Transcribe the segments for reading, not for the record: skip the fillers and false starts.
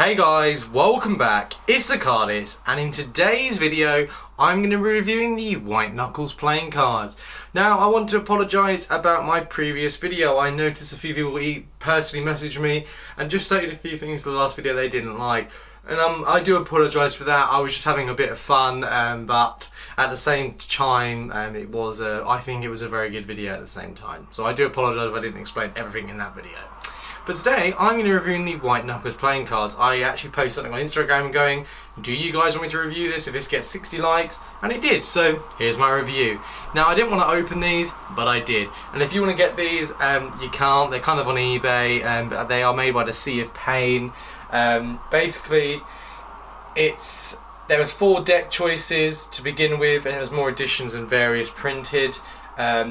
Hey guys, welcome back. It's TheCardists, and in today's video I'm going to be reviewing the White Knuckles playing cards. Now I want to apologise about my previous video. I noticed a few people personally messaged me and just stated a few things in the last video they didn't like. And I do apologise for that. I was just having a bit of fun, but at the same time, I think it was a very good video at the same time. So I do apologise if I didn't explain everything in that video. But today, I'm going to be reviewing the White Knuckles playing cards. I actually posted something on Instagram going, do you guys want me to review this if this gets 60 likes? And it did, so here's my review. Now, I didn't want to open these, but I did. And if you want to get these, you can't. They're kind of on eBay, but they are made by the Sea of Pain. Basically, there was 4 deck choices to begin with, and there was more editions and various printed.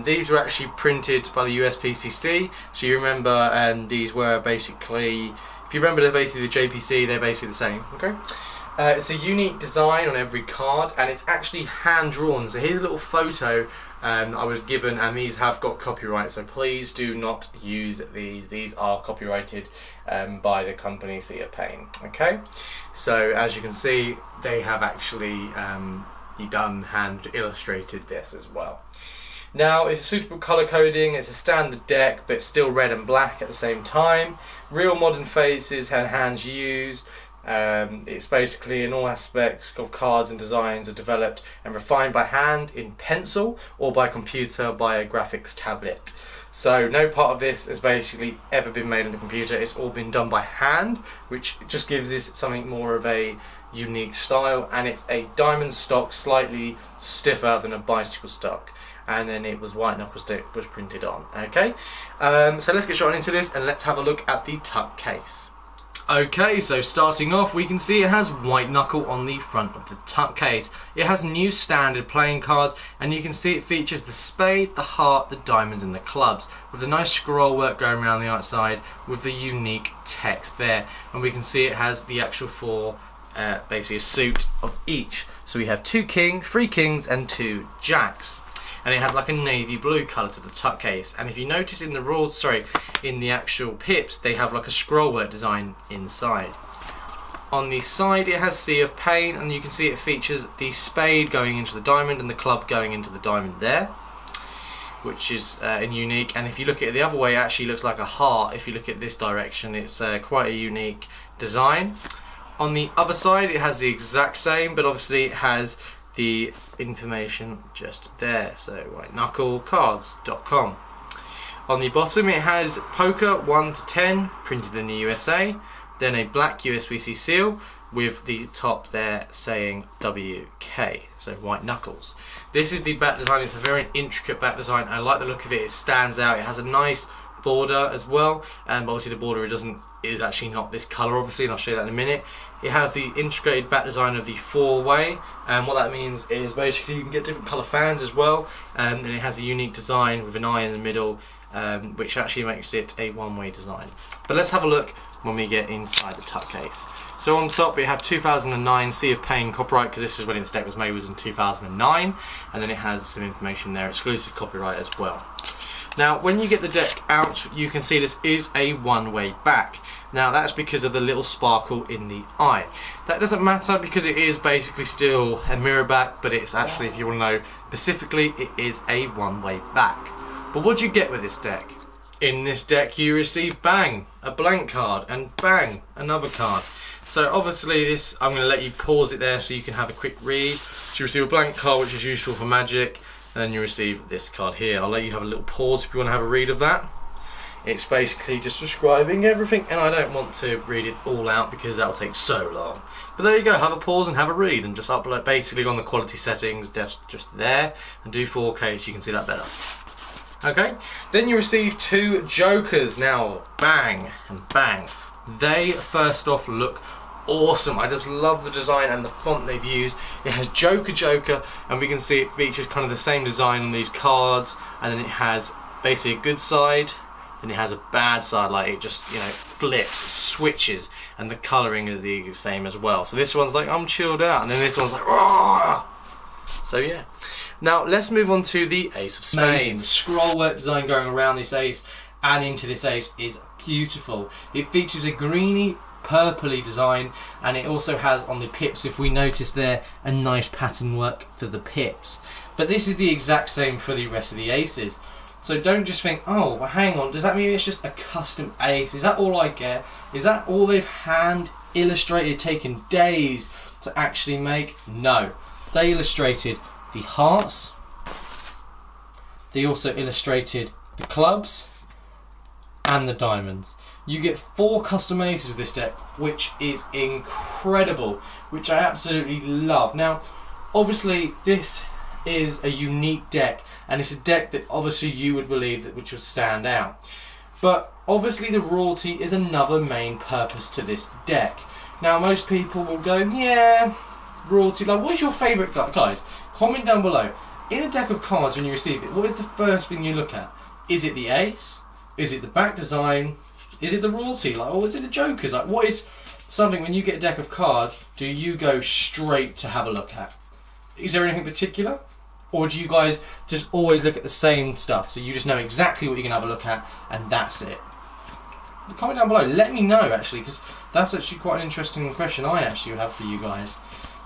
These were actually printed by the USPCC, so you remember these were basically, if you remember, they're basically the JPC, they're basically the same, okay? It's a unique design on every card, and it's actually hand drawn. So here's a little photo I was given, and these have got copyright, so please do not use these. These are copyrighted by the company Sea of Pain, okay? So as you can see, they have actually done hand illustrated this as well. Now, it's a suitable colour coding, it's a standard deck, but still red and black at the same time. Real modern faces and hands used. It's basically in all aspects of cards and designs are developed and refined by hand in pencil or by computer by a graphics tablet. So no part of this has basically ever been made on the computer, it's all been done by hand, which just gives this something more of a unique style, and it's a diamond stock, slightly stiffer than a bicycle stock. And then it was White Knuckles that was printed on. Okay, so let's get straight into this and let's have a look at the tuck case. Okay, so starting off, we can see it has White Knuckle on the front of the tuck case. It has new standard playing cards, and you can see it features the spade, the heart, the diamonds, and the clubs, with the nice scroll work going around the outside with the unique text there. And we can see it has the actual 4, basically a suit of each. So we have 2 kings, 3 kings, and 2 jacks. And it has like a navy blue colour to the tuck case. And if you notice in the rules, in the actual pips, they have like a scrollwork design inside. On the side it has Sea of Pain, and you can see it features the spade going into the diamond and the club going into the diamond there, which is unique. And if you look at it the other way, it actually looks like a heart. If you look at this direction, it's quite a unique design. On the other side it has the exact same, but obviously it has the information just there, so whiteknucklecards.com. On the bottom it has poker 1 to 10 printed in the USA, then a black USPC seal with the top there saying WK, so White Knuckles. This is the back design. It's a very intricate back design. I like the look of it. It stands out. It has a nice border as well, and obviously the border is actually not this colour, obviously, and I'll show you that in a minute. It has the integrated back design of the 4-way, and what that means is basically you can get different colour fans as well, and it has a unique design with an eye in the middle, which actually makes it a 1-way design. But let's have a look when we get inside the tuck case. So on top we have 2009 Sea of Pain copyright, because this is when this deck was made, was in 2009, and then it has some information there, exclusive copyright as well. Now, when you get the deck out, you can see this is a 1-way back. Now, that's because of the little sparkle in the eye. That doesn't matter because it is basically still a mirror back, but it's actually, if you want to know specifically, it is a 1-way back. But what do you get with this deck? In this deck, you receive bang, a blank card, and bang, another card. So obviously this, I'm going to let you pause it there so you can have a quick read. So you receive a blank card, which is useful for magic. And then you receive this card here. I'll let you have a little pause if you want to have a read of that. It's basically just describing everything, and I don't want to read it all out because that will take so long. But there you go, have a pause and have a read, and just upload basically on the quality settings, just there, and do 4K so you can see that better. Okay, then you receive 2 jokers. Now, bang and bang. They first off look awesome. I just love the design and the font they've used. It has Joker, and we can see it features kind of the same design on these cards, and then it has basically a good side, then it has a bad side, like it just, you know, flips, switches, and the colouring is the same as well. So this one's like, I'm chilled out, and then this one's like, Rah! So yeah. Now let's move on to the Ace of Spades. Scrollwork design going around this ace and into this ace is beautiful. It features a greeny purpley design, and it also has on the pips, if we notice there, a nice pattern work to the pips. But this is the exact same for the rest of the aces. So don't just think, oh, well, hang on, does that mean it's just a custom ace? Is that all I get? Is that all they've hand illustrated, taken days to actually make? No. They illustrated the hearts. They also illustrated the clubs and the diamonds. You get 4 custom aces with this deck, which is incredible, which I absolutely love. Now, obviously, this is a unique deck, and it's a deck that obviously you would believe that which would stand out. But obviously the royalty is another main purpose to this deck. Now most people will go, yeah, royalty, like what is your favourite, guys? Comment down below. In a deck of cards when you receive it, what is the first thing you look at? Is it the ace? Is it the back design? Is it the royalty? Like, or is it the jokers? Like, what is something when you get a deck of cards do you go straight to have a look at? Is there anything particular? Or do you guys just always look at the same stuff? So you just know exactly what you're going to have a look at, and that's it. Comment down below. Let me know, actually, because that's actually quite an interesting question I actually have for you guys.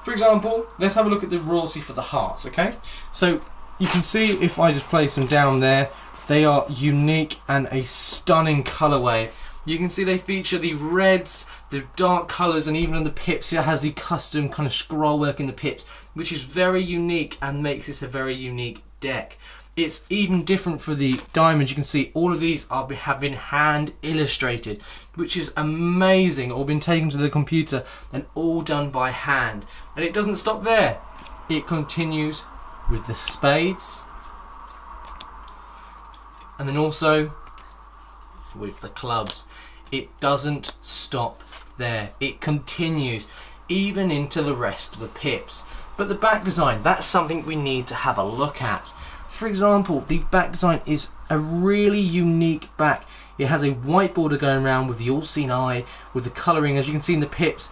For example, let's have a look at the royalty for the hearts, okay? So you can see if I just place them down there, they are unique and a stunning colourway. You can see they feature the reds, the dark colours, and even on the pips it has the custom kind of scroll work in the pips, which is very unique and makes this a very unique deck. It's even different for the diamonds. You can see all of these have been hand illustrated, which is amazing, or been taken to the computer and all done by hand. And it doesn't stop there. It continues with the spades, and then also with the clubs. It doesn't stop there. It continues even into the rest of the pips. But the back design, that's something we need to have a look at. For example, the back design is a really unique back. It has a white border going around with the all-seen eye, with the colouring. As you can see in the pips,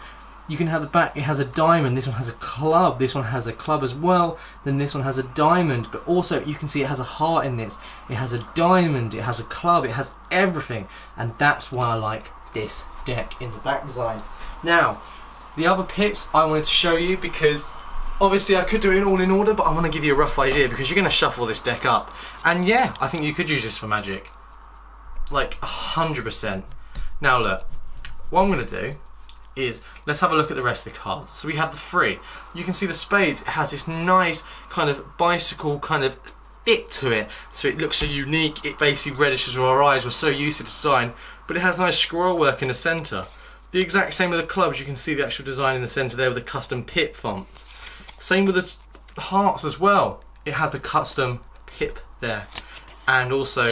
you can have the back, it has a diamond, this one has a club, this one has a club as well, then this one has a diamond, but also you can see it has a heart in this, it has a diamond, it has a club, it has everything, and that's why I like this deck in the back design. Now, the other pips I wanted to show you, because obviously I could do it all in order, but I want to give you a rough idea, because you're going to shuffle this deck up, and yeah, I think you could use this for magic, like 100%. Now look, what I'm going to do is, let's have a look at the rest of the cards. So we have the 3. You can see the spades, it has this nice kind of bicycle kind of fit to it, so it looks so unique. It basically redishes our eyes, we're so used to the design, but it has nice scroll work in the centre. The exact same with the clubs, you can see the actual design in the centre there with the custom pip font. Same with the hearts as well, it has the custom pip there, and also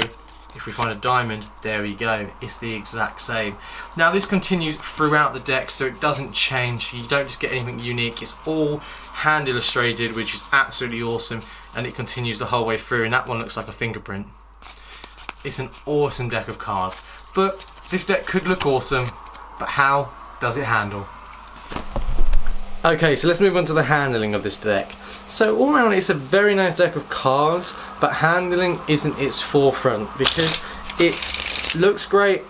if we find a diamond, there we go, it's the exact same. Now this continues throughout the deck, so it doesn't change, you don't just get anything unique, it's all hand illustrated, which is absolutely awesome, and it continues the whole way through, and that one looks like a fingerprint. It's an awesome deck of cards, but this deck could look awesome, but how does it handle? Okay, so let's move on to the handling of this deck. So all around it's a very nice deck of cards, but handling isn't its forefront, because it looks great,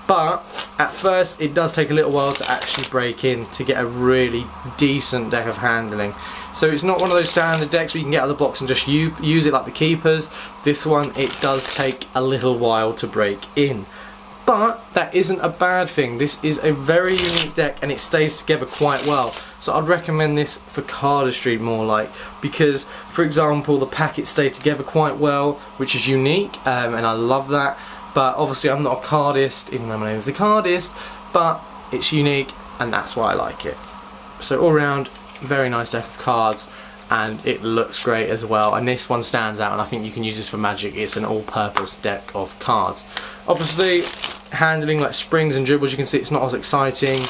but at first it does take a little while to actually break in to get a really decent deck of handling. So it's not one of those standard decks where you can get out of the box and just use it like the keepers. This one, it does take a little while to break in. But that isn't a bad thing. This is a very unique deck and it stays together quite well. So I'd recommend this for cardistry more like, because for example the packets stay together quite well, which is unique, and I love that. But obviously I'm not a cardist, even though my name is TheCardists, but it's unique and that's why I like it. So all around, very nice deck of cards, and it looks great as well, and this one stands out and I think you can use this for magic. It's an all-purpose deck of cards. Obviously handling like springs and dribbles, you can see it's not as exciting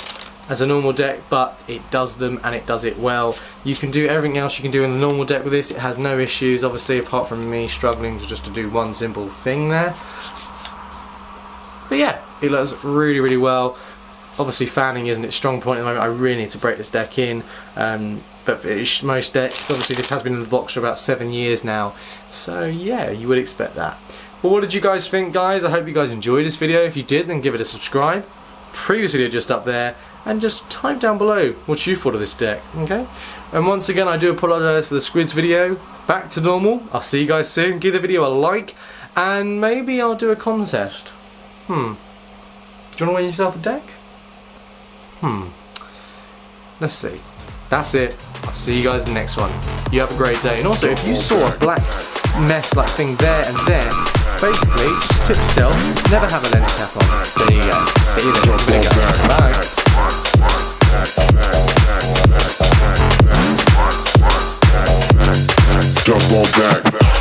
as a normal deck, but it does them and it does it well. You can do everything else you can do in the normal deck with this. It has no issues, obviously, apart from me struggling to do one simple thing there. But yeah, it looks really, really well. Obviously fanning isn't its strong point at the moment. I really need to break this deck in, but for most decks, obviously this has been in the box for about 7 years now, so yeah, you would expect that. But what did you guys think, guys? I hope you guys enjoyed this video. If you did, then give it a subscribe. previous video just up there, and just type down below what you thought of this deck, okay? And once again, I do apologise for the squids video. Back to normal. I'll see you guys soon. Give the video a like, and maybe I'll do a contest. Do you want to win yourself a deck? Let's see. That's it. I'll see you guys in the next one. You have a great day. And also, if you saw a black mess like thing there and there, basically, just tip yourself, never have a lens cap on. There you go. See you then. Bye. Jump on back.